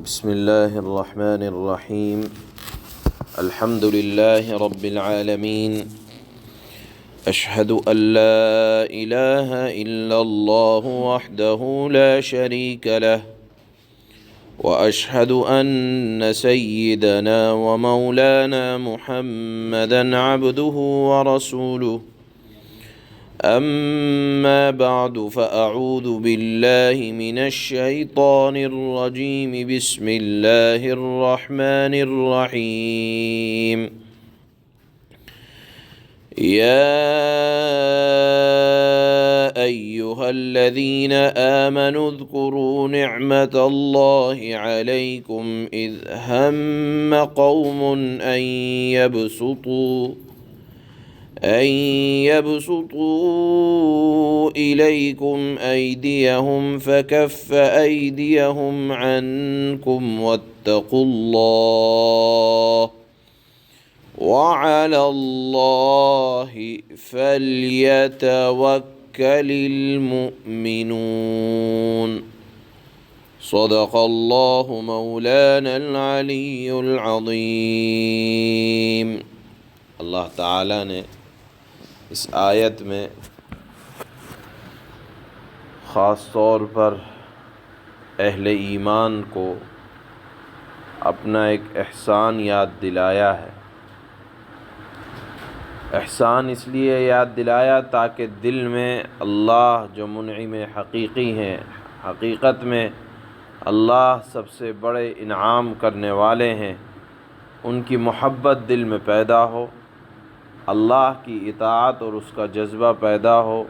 بسم الله الرحمن الرحيم. الحمد لله رب العالمين. أشهد أن لا إله إلا الله وحده لا شريك له، وأشهد أن سيدنا ومولانا محمدا عبده ورسوله. أما بعد فأعوذ بالله من الشيطان الرجيم. بسم الله الرحمن الرحيم. يا أيها الذين آمنوا اذكروا نعمة الله عليكم إذ هم قوم أن يبسطوا إليكم أيديهم فكف أيديهم عنكم واتقوا الله وعلى الله فليتوكل المؤمنون. صدق الله مولانا العلی العظیم. اللہ تعالیٰ نے اس آیت میں خاص طور پر اہل ایمان کو اپنا ایک احسان یاد دلایا ہے. احسان اس لیے یاد دلایا تاکہ دل میں اللہ جو منعم حقیقی ہیں، حقیقت میں اللہ سب سے بڑے انعام کرنے والے ہیں، ان کی محبت دل میں پیدا ہو، اللہ کی اطاعت اور اس کا جذبہ پیدا ہو،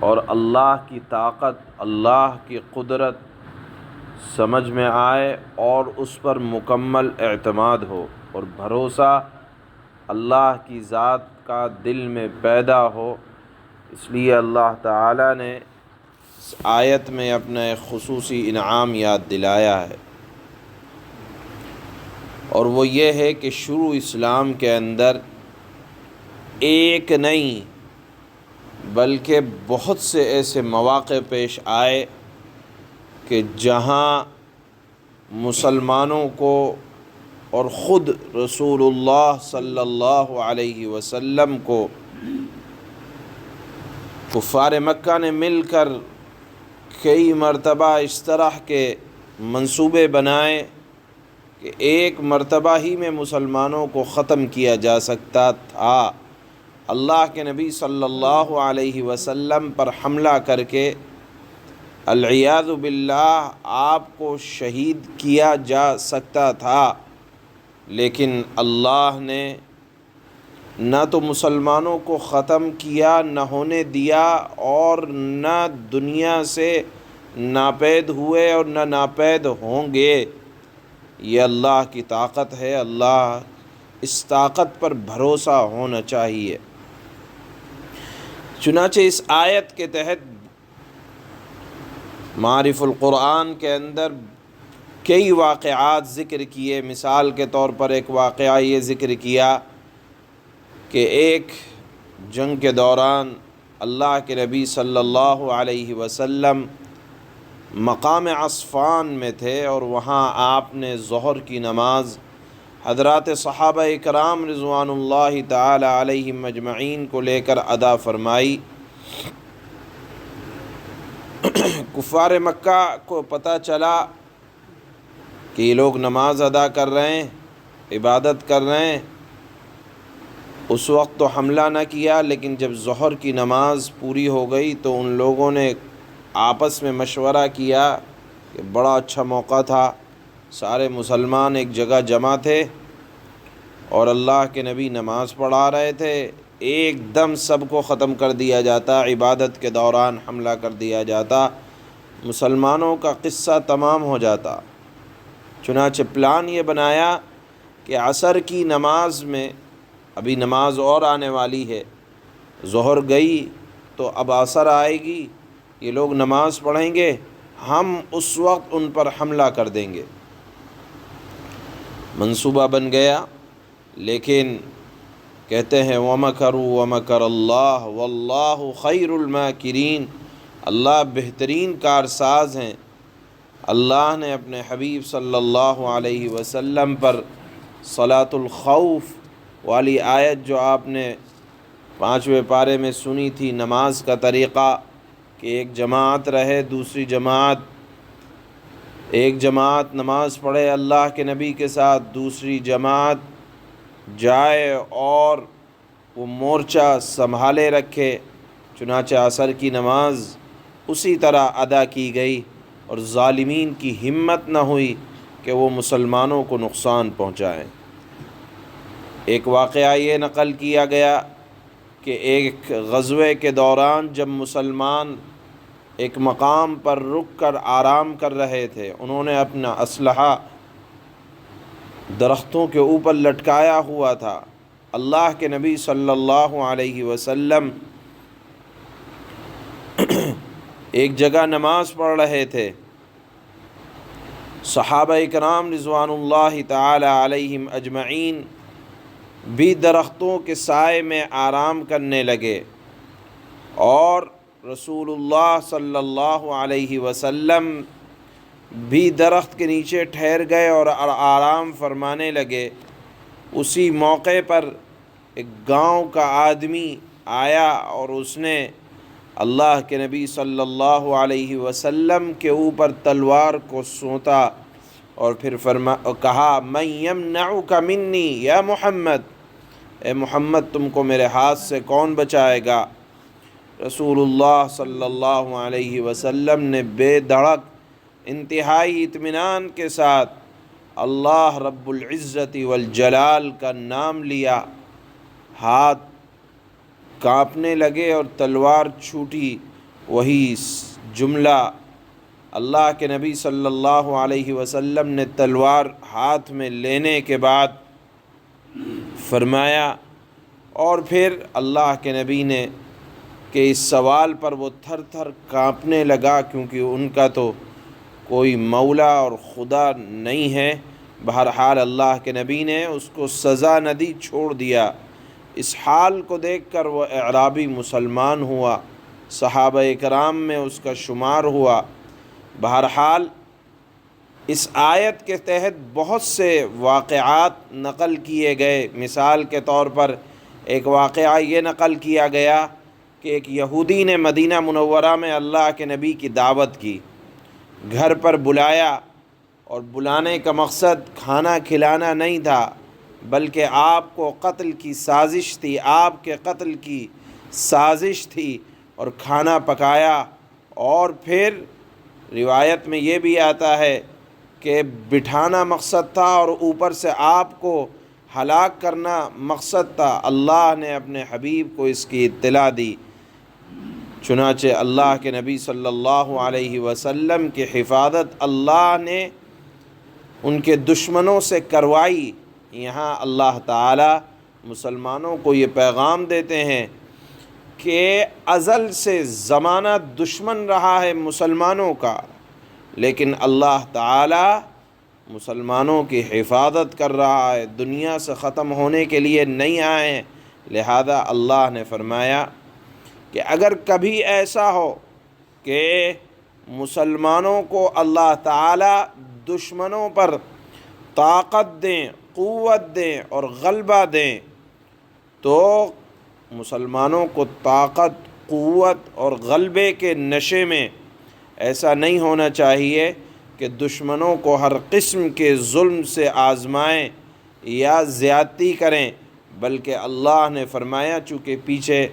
اور اللہ کی طاقت، اللہ کی قدرت سمجھ میں آئے اور اس پر مکمل اعتماد ہو اور بھروسہ اللہ کی ذات کا دل میں پیدا ہو. اس لیے اللہ تعالیٰ نے اس آیت میں اپنا ایک خصوصی انعام یاد دلایا ہے، اور وہ یہ ہے کہ شروع اسلام کے اندر ایک نہیں بلکہ بہت سے ایسے مواقع پیش آئے کہ جہاں مسلمانوں کو اور خود رسول اللہ صلی اللہ علیہ وسلم کو کفار مکہ نے مل کر کئی مرتبہ اس طرح کے منصوبے بنائے کہ ایک مرتبہ ہی میں مسلمانوں کو ختم کیا جا سکتا تھا. اللہ کے نبی صلی اللہ علیہ وسلم پر حملہ کر کے العیاذ باللہ آپ کو شہید کیا جا سکتا تھا، لیکن اللہ نے نہ تو مسلمانوں کو ختم کیا، نہ ہونے دیا، اور نہ دنیا سے ناپید ہوئے اور نہ ناپید ہوں گے. یہ اللہ کی طاقت ہے. اللہ اس طاقت پر بھروسہ ہونا چاہیے. چنانچہ اس آیت کے تحت معارف القرآن کے اندر کئی واقعات ذکر کیے. مثال کے طور پر ایک واقعہ یہ ذکر کیا کہ ایک جنگ کے دوران اللہ کے نبی صلی اللہ علیہ وسلم مقام عصفان میں تھے، اور وہاں آپ نے ظہر کی نماز حضرات صحابہ کرام رضوان اللہ تعالی علیہم اجمعین کو لے کر ادا فرمائی. کفار مکہ کو پتہ چلا کہ یہ لوگ نماز ادا کر رہے ہیں، عبادت کر رہے ہیں. اس وقت تو حملہ نہ کیا، لیکن جب ظہر کی نماز پوری ہو گئی تو ان لوگوں نے آپس میں مشورہ کیا کہ بڑا اچھا موقع تھا، سارے مسلمان ایک جگہ جمع تھے اور اللہ کے نبی نماز پڑھا رہے تھے، ایک دم سب کو ختم کر دیا جاتا، عبادت کے دوران حملہ کر دیا جاتا، مسلمانوں کا قصہ تمام ہو جاتا. چنانچہ پلان یہ بنایا کہ عصر کی نماز میں، ابھی نماز اور آنے والی ہے، ظہر گئی تو اب عصر آئے گی، یہ لوگ نماز پڑھیں گے، ہم اس وقت ان پر حملہ کر دیں گے. منصوبہ بن گیا، لیکن کہتے ہیں وَمَكَرُوا وَمَكَرَ اللَّهُ وَاللَّهُ خَيْرُ الْمَاكِرِينَ. اللہ بہترین کارساز ہیں. اللہ نے اپنے حبیب صلی اللہ علیہ وسلم پر صلاۃ الخوف والی آیت جو آپ نے 5ویں پارے میں سنی تھی، نماز کا طریقہ کہ ایک جماعت رہے، دوسری جماعت، ایک جماعت نماز پڑھے اللہ کے نبی کے ساتھ، دوسری جماعت جائے اور وہ مورچہ سنبھالے رکھے، چنانچہ عصر کی نماز اسی طرح ادا کی گئی اور ظالمین کی ہمت نہ ہوئی کہ وہ مسلمانوں کو نقصان پہنچائیں۔ ایک واقعہ یہ نقل کیا گیا کہ ایک غزوے کے دوران جب مسلمان ایک مقام پر رک کر آرام کر رہے تھے، انہوں نے اپنا اسلحہ درختوں کے اوپر لٹکایا ہوا تھا، اللہ کے نبی صلی اللہ علیہ وسلم ایک جگہ نماز پڑھ رہے تھے، صحابہ کرام رضوان اللہ تعالی علیہم اجمعین بھی درختوں کے سائے میں آرام کرنے لگے، اور رسول اللہ صلی اللہ علیہ وسلم بھی درخت کے نیچے ٹھہر گئے اور آرام فرمانے لگے۔ اسی موقع پر ایک گاؤں کا آدمی آیا اور اس نے اللہ کے نبی صلی اللہ علیہ وسلم کے اوپر تلوار کو سونتا اور پھر کہا من یمنعک منی یا محمد، اے محمد تم کو میرے ہاتھ سے کون بچائے گا؟ رسول اللہ صلی اللہ علیہ وسلم نے بے دھڑک انتہائی اطمینان کے ساتھ اللہ رب العزت والجلال کا نام لیا، ہاتھ کانپنے لگے اور تلوار چھوٹی۔ وہی جملہ اللہ کے نبی صلی اللہ علیہ وسلم نے تلوار ہاتھ میں لینے کے بعد فرمایا، اور پھر اللہ کے نبی نے کہ اس سوال پر وہ تھر تھر کانپنے لگا، کیونکہ ان کا تو کوئی مولا اور خدا نہیں ہے۔ بہرحال اللہ کے نبی نے اس کو سزا نہ دی، چھوڑ دیا۔ اس حال کو دیکھ کر وہ اعرابی مسلمان ہوا، صحابہ کرام میں اس کا شمار ہوا۔ بہرحال اس آیت کے تحت بہت سے واقعات نقل کیے گئے۔ مثال کے طور پر ایک واقعہ یہ نقل کیا گیا کہ ایک یہودی نے مدینہ منورہ میں اللہ کے نبی کی دعوت کی، گھر پر بلایا، اور بلانے کا مقصد کھانا کھلانا نہیں تھا بلکہ آپ کو قتل کی سازش تھی، آپ کے قتل کی سازش تھی، اور کھانا پکایا، اور پھر روایت میں یہ بھی آتا ہے کہ بٹھانا مقصد تھا اور اوپر سے آپ کو ہلاک کرنا مقصد تھا۔ اللہ نے اپنے حبیب کو اس کی اطلاع دی، چنانچہ اللہ کے نبی صلی اللہ علیہ وسلم کی حفاظت اللہ نے ان کے دشمنوں سے کروائی۔ یہاں اللہ تعالی مسلمانوں کو یہ پیغام دیتے ہیں کہ ازل سے زمانہ دشمن رہا ہے مسلمانوں کا، لیکن اللہ تعالی مسلمانوں کی حفاظت کر رہا ہے، دنیا سے ختم ہونے کے لیے نہیں آئے ہیں۔ لہذا اللہ نے فرمایا کہ اگر کبھی ایسا ہو کہ مسلمانوں کو اللہ تعالی دشمنوں پر طاقت دیں، قوت دیں اور غلبہ دیں، تو مسلمانوں کو طاقت، قوت اور غلبے کے نشے میں ایسا نہیں ہونا چاہیے کہ دشمنوں کو ہر قسم کے ظلم سے آزمائیں یا زیادتی کریں، بلکہ اللہ نے فرمایا، چونکہ پیچھے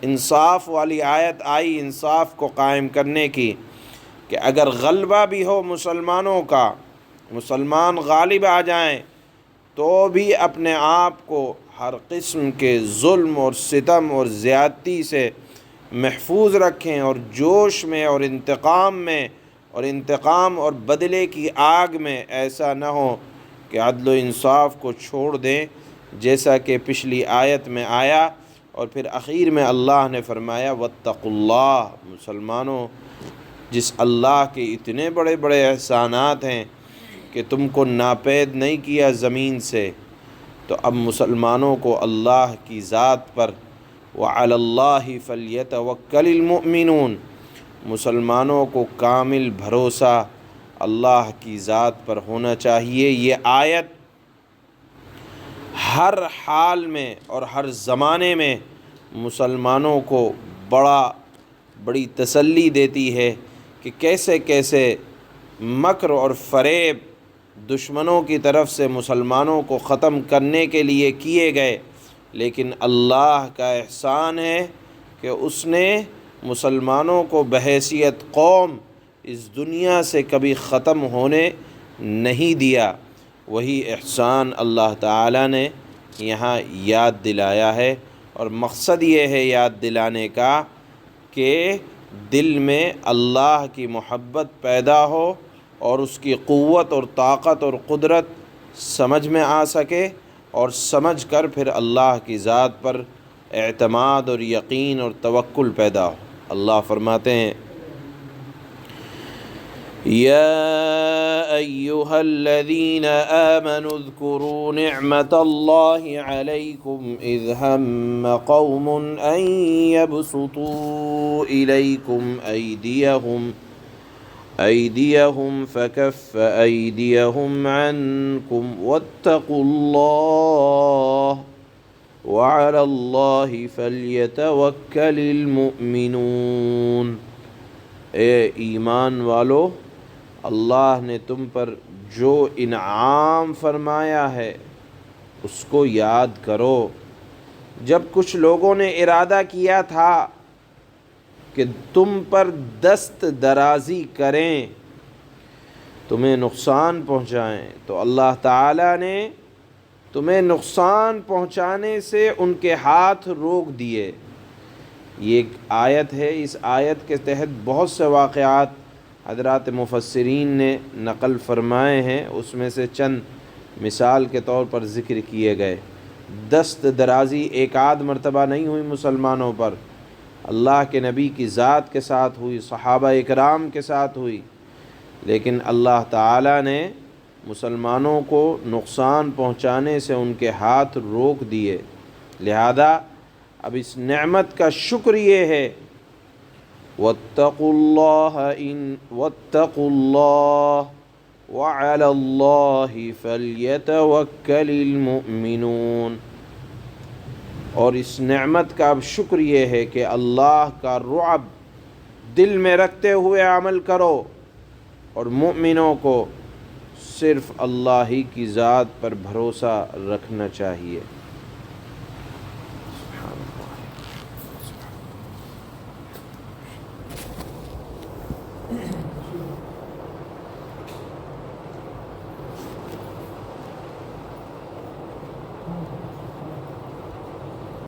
انصاف والی آیت آئی انصاف کو قائم کرنے کی، کہ اگر غلبہ بھی ہو مسلمانوں کا، مسلمان غالب آ جائیں، تو بھی اپنے آپ کو ہر قسم کے ظلم اور ستم اور زیادتی سے محفوظ رکھیں، اور جوش میں اور انتقام اور بدلے کی آگ میں ایسا نہ ہو کہ عدل و انصاف کو چھوڑ دیں، جیسا کہ پچھلی آیت میں آیا۔ اور پھر اخیر میں اللہ نے فرمایا واتقوا اللہ، مسلمانوں جس اللہ کے اتنے بڑے بڑے احسانات ہیں کہ تم کو ناپید نہیں کیا زمین سے، تو اب مسلمانوں کو اللہ کی ذات پر وعلی اللہ فلیتوکل المؤمنون، مسلمانوں کو کامل بھروسہ اللہ کی ذات پر ہونا چاہیے۔ یہ آیت ہر حال میں اور ہر زمانے میں مسلمانوں کو بڑی تسلی دیتی ہے کہ کیسے کیسے مکر اور فریب دشمنوں کی طرف سے مسلمانوں کو ختم کرنے کے لیے کیے گئے، لیکن اللہ کا احسان ہے کہ اس نے مسلمانوں کو بحیثیت قوم اس دنیا سے کبھی ختم ہونے نہیں دیا۔ وہی احسان اللہ تعالیٰ نے یہاں یاد دلایا ہے، اور مقصد یہ ہے یاد دلانے کا کہ دل میں اللہ کی محبت پیدا ہو اور اس کی قوت اور طاقت اور قدرت سمجھ میں آ سکے، اور سمجھ کر پھر اللہ کی ذات پر اعتماد اور یقین اور توکل پیدا ہو۔ اللہ فرماتے ہیں یا ایہا الذین آمنوا اذکروا نعمت اللہ علیکم اذ ہم قوم ان یبسطوا الیکم ایدیہم فکف ایدیہم عنکم واتقوا اللہ وعلی اللہ فلیتوکل المؤمنون۔ اے ایمان والو، اللہ نے تم پر جو انعام فرمایا ہے اس کو یاد کرو۔ جب کچھ لوگوں نے ارادہ کیا تھا کہ تم پر دست درازی کریں، تمہیں نقصان پہنچائیں، تو اللہ تعالیٰ نے تمہیں نقصان پہنچانے سے ان کے ہاتھ روک دیے۔ یہ ایک آیت ہے، اس آیت کے تحت بہت سے واقعات حضرات مفسرین نے نقل فرمائے ہیں، اس میں سے چند مثال کے طور پر ذکر کیے گئے۔ دست درازی ایک آدھ مرتبہ نہیں ہوئی مسلمانوں پر، اللہ کے نبی کی ذات کے ساتھ ہوئی، صحابہ اکرام کے ساتھ ہوئی، لیکن اللہ تعالیٰ نے مسلمانوں کو نقصان پہنچانے سے ان کے ہاتھ روک دیے۔ لہذا اب اس نعمت کا شکر یہ ہے واتقوا اللہ وعلی اللہ فلیتوکل المؤمنون، اور اس نعمت کا اب شکر یہ ہے کہ اللہ کا رعب دل میں رکھتے ہوئے عمل کرو، اور مومنوں کو صرف اللہ ہی کی ذات پر بھروسہ رکھنا چاہیے۔